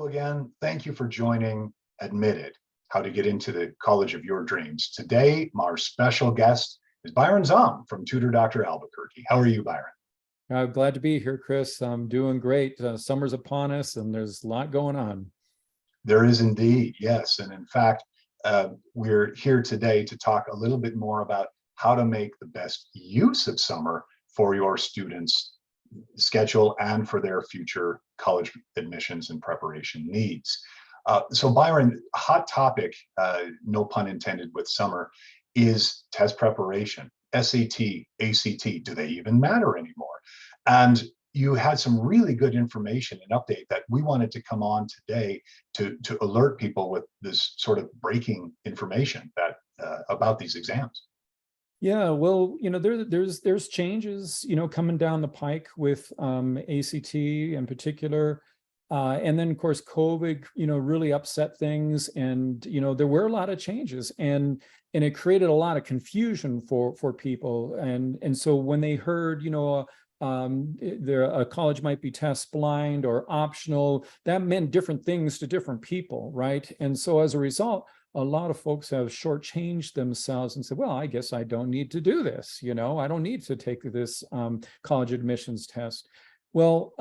Hello again. Thank you for joining Admitted, How to Get into the College of Your Dreams. Today, our special guest is Byron Zom from Tutor Dr. Albuquerque. How are you, Byron? I'm glad to be here, Chris. I'm doing great. Summer's upon us and there's a lot going on. There is indeed, yes. And in fact, we're here today to talk a little bit more about how to make the best use of summer for your students' schedule and for their future college admissions and preparation needs. So Byron, hot topic, no pun intended with summer, is test preparation. SAT, ACT, do they even matter anymore? And you had some really good information and update that we wanted to come on today to alert people with this sort of breaking information that about these exams. Yeah, well, there's changes, coming down the pike with ACT in particular. And then of course, COVID, really upset things. And, there were a lot of changes and it created a lot of confusion for people. And so when they heard, a college might be test blind or optional, that meant different things to different people, right? And so as a result, a lot of folks have shortchanged themselves and said, well, I guess I don't need to do this. I don't need to take this college admissions test. Well,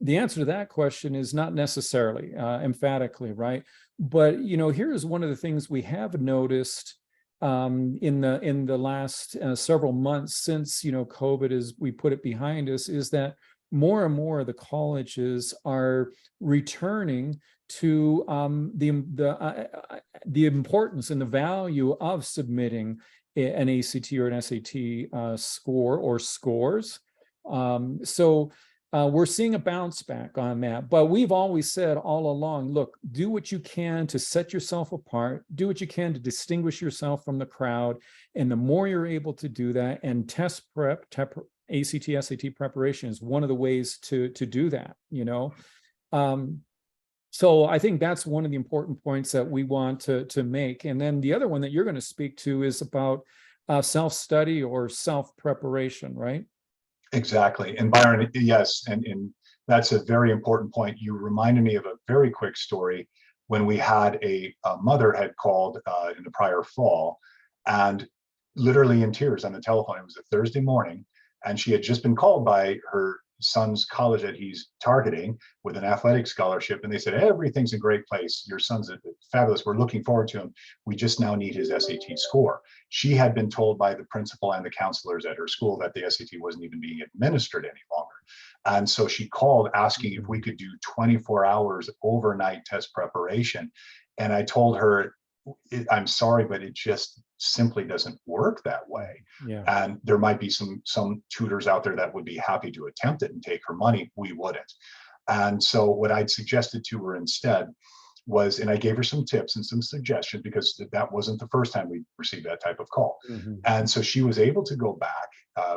the answer to that question is not necessarily, emphatically, right? But, here's one of the things we have noticed in the last several months since, COVID, as we put it behind us, is that more and more of the colleges are returning to the importance and the value of submitting an ACT or an SAT score or scores. So we're seeing a bounce back on that, but we've always said all along, look, do what you can to set yourself apart, do what you can to distinguish yourself from the crowd. And the more you're able to do that, and test prep, ACT, SAT preparation is one of the ways to do that, So I think that's one of the important points that we want to make. And then the other one that you're going to speak to is about self-study or self-preparation, right? Exactly. And Byron, yes, and that's a very important point. You reminded me of a very quick story when we had a mother had called in the prior fall and literally in tears on the telephone. It was a Thursday morning, and she had just been called by her son's college that he's targeting with an athletic scholarship. And they said, everything's in great place. Your son's fabulous. We're looking forward to him. We just now need his SAT score. She had been told by the principal and the counselors at her school that the SAT wasn't even being administered any longer. And so she called asking if we could do 24 hours overnight test preparation. And I told her, I'm sorry, but it just simply doesn't work that way. Yeah. And there might be some tutors out there that would be happy to attempt it and take her money. We wouldn't. And so what I'd suggested to her instead was, and I gave her some tips and some suggestions because that wasn't the first time we received that type of call. Mm-hmm. And so she was able to go back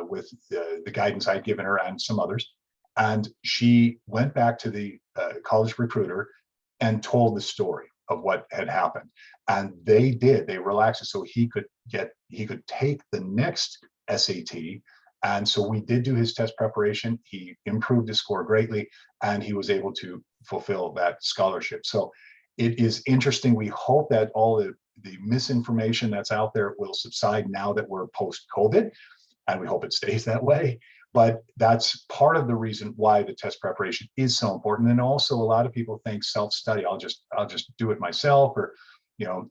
with the guidance I'd given her and some others. And she went back to the college recruiter and told the story of what had happened. And they relaxed it so he could take the next SAT. And so we did do his test preparation. He improved his score greatly, and he was able to fulfill that scholarship. So it is interesting. We hope that all the misinformation that's out there will subside now that we're post-COVID, and we hope it stays that way. But that's part of the reason why the test preparation is so important. And also, a lot of people think self-study, I'll just do it myself, or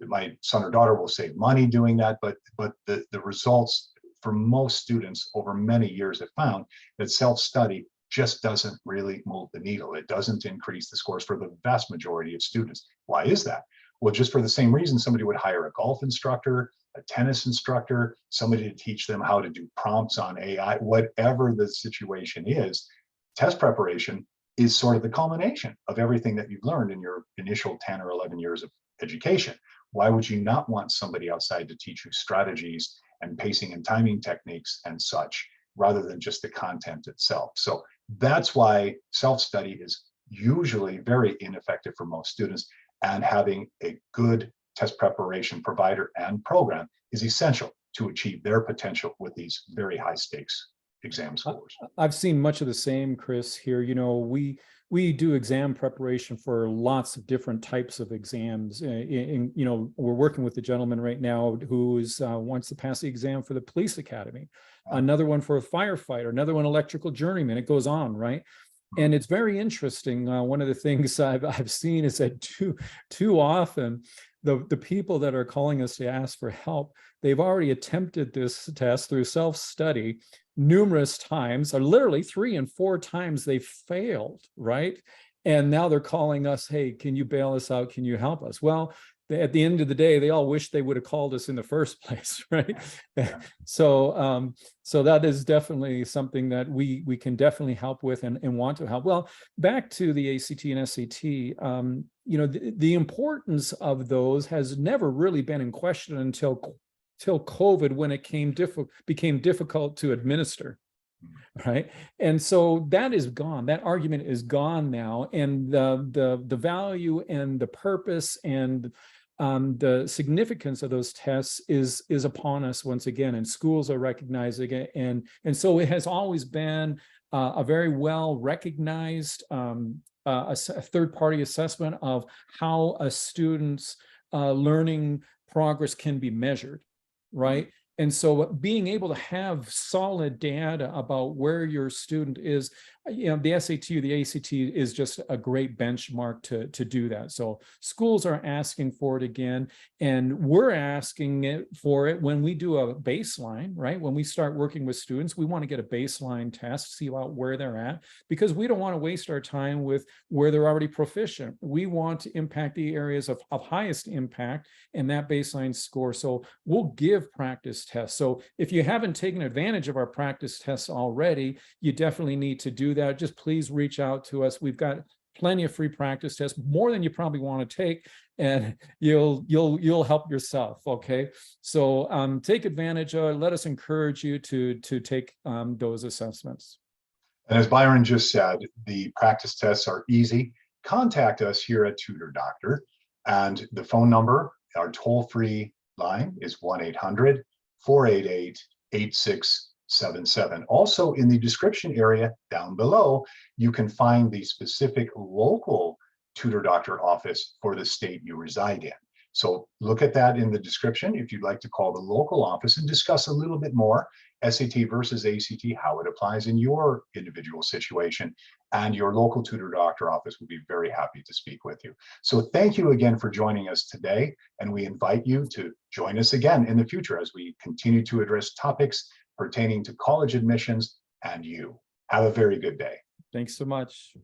my son or daughter will save money doing that. But the results for most students over many years have found that self-study just doesn't really move the needle. It doesn't increase the scores for the vast majority of students. Why is that? Well, just for the same reason somebody would hire a golf instructor, a tennis instructor, somebody to teach them how to do prompts on AI, whatever the situation is. Test preparation is sort of the culmination of everything that you've learned in your initial 10 or 11 years of education. Why would you not want somebody outside to teach you strategies and pacing and timing techniques and such, rather than just the content itself? So that's why self-study is usually very ineffective for most students, and having a good test preparation provider and program is essential to achieve their potential with these very high stakes exam scores. I've seen much of the same, Chris, here. we do exam preparation for lots of different types of exams. You know, we're working with a gentleman right now who wants to pass the exam for the police academy, another one for a firefighter, another one electrical journeyman. It goes on, right? And it's very interesting. One of the things I've seen is that too often the people that are calling us to ask for help, they've already attempted this test through self-study numerous times, or literally 3 and 4 times they failed, right? And now they're calling us, hey, can you bail us out? Can you help us? Well, at the end of the day, they all wish they would have called us in the first place, right? So, so that is definitely something that we can definitely help with and want to help. Well, back to the ACT and SAT, you know, the importance of those has never really been in question until COVID, when it became difficult to administer. Right. And so that is gone. That argument is gone now. And the value and the purpose and the significance of those tests is upon us once again, and schools are recognizing it. And so it has always been a very well recognized a third-party assessment of how a student's learning progress can be measured, right? And so being able to have solid data about where your student is, you know, the SAT or the ACT is just a great benchmark to do that. So schools are asking for it again, and we're asking for it when we do a baseline, right? When we start working with students, we want to get a baseline test, see about where they're at, because we don't want to waste our time with where they're already proficient. We want to impact the areas of highest impact in that baseline score. So we'll give practice tests. So if you haven't taken advantage of our practice tests already, you definitely need to do that. Just please reach out to us. We've got plenty of free practice tests, more than you probably want to take, and you'll help yourself. Okay, so take advantage of it. Let us encourage you to take those assessments. And as Byron just said, the practice tests are easy. Contact us here at Tutor Doctor, and the phone number, our toll-free line, is 1-800-488-8677. Also, in the description area down below, you can find the specific local Tutor Doctor office for the state you reside in. So look at that in the description if you'd like to call the local office and discuss a little bit more SAT versus ACT, how it applies in your individual situation, and your local Tutor Doctor office would be very happy to speak with you. So thank you again for joining us today, and we invite you to join us again in the future as we continue to address topics pertaining to college admissions and you. Have a very good day. Thanks so much.